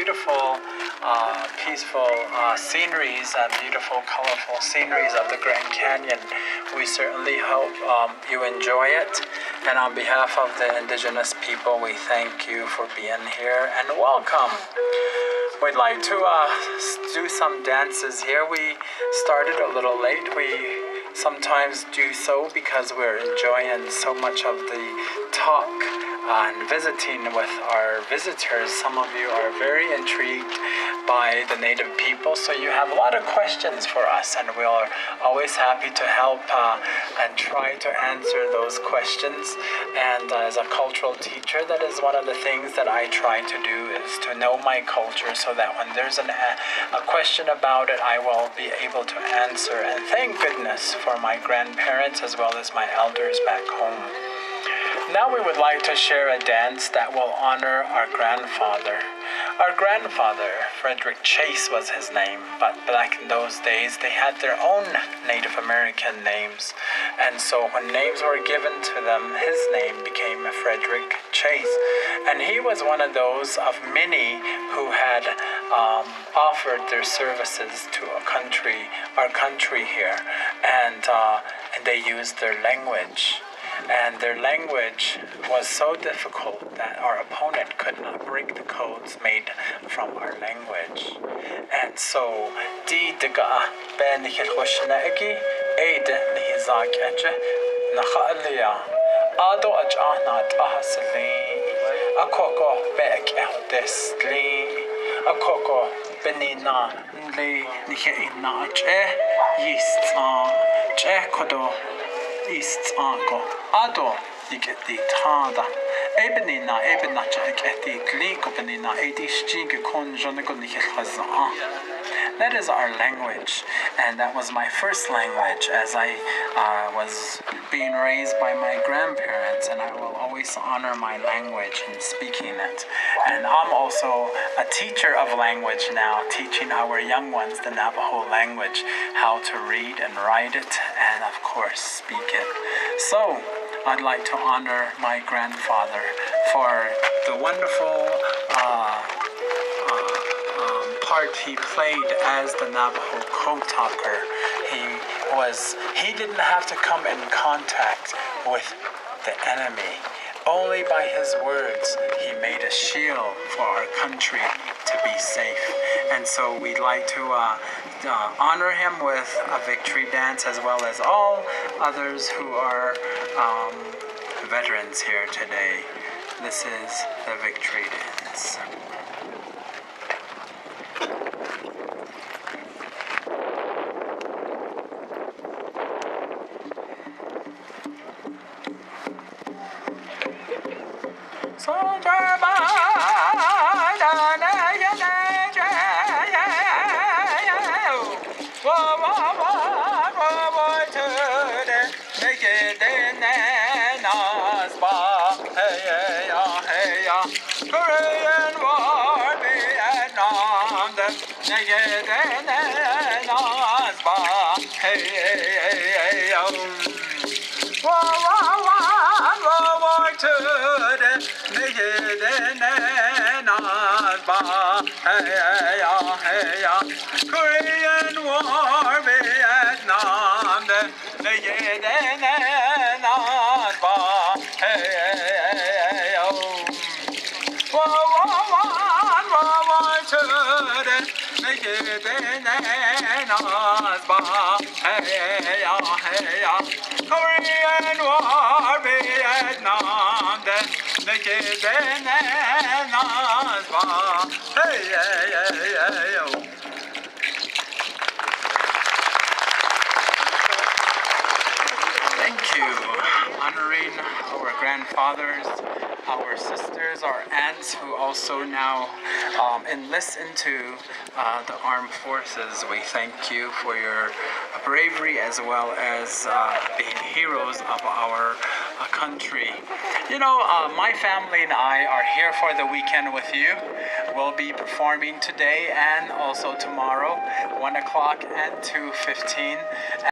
beautiful, peaceful sceneries and beautiful, colorful sceneries of the Grand Canyon. We certainly hope you enjoy it. And on behalf of the indigenous people, we thank you for being here and welcome. We'd like to do some dances here. We started a little late. We sometimes do so because we're enjoying so much of the talk and visiting with our visitors. Some of you are very intrigued by the native people, so you have a lot of questions for us, and we are always happy to help and try to answer those questions. And as a cultural teacher, that is one of the things that I try to do, is to know my culture so that when there's a question about it, I will be able to answer. And thank goodness for my grandparents as well as my elders back home. Now we would like to share a dance that will honor our grandfather. Our grandfather, Frederick Chase was his name, but back in those days they had their own Native American names. And so when names were given to them, his name became Frederick Chase. And he was one of those of many who had offered their services to our country here. And they used their language. And their language was so difficult that our opponent could not break the codes made from our language. And so, di diga ben hikhoshnagi aid nihizak eche nakhalia ado ajana tahasli akoko bek ehdesli akoko benina nli nikhina che yist che kodo East Anko Ado Niketi Tada Ebenina Ebenacha Eti Glinkopenina Edish Jink Konjonikonihaza. That is our language, and that was my first language as I was being raised by my grandparents, and I will always honor my language in speaking it. And I'm also a teacher of language now, teaching our young ones the Navajo language, how to read and write it, and of course speak it. So I'd like to honor my grandfather for the wonderful part he played as the Navajo code talker. He didn't have to come in contact with the enemy. Only by his words he made a shield for our country to be safe. And so we'd like to honor him with a victory dance, as well as all others who are veterans here today. This is the victory dance. Korean War, Vietnam, Thank you. Honoring our grandfathers, our sisters, our aunts who also now enlist into the armed forces. We thank you for your bravery as well as being heroes of our country. You know, my family and I are here for the weekend with you. We'll be performing today and also tomorrow, 1 o'clock and 2:15.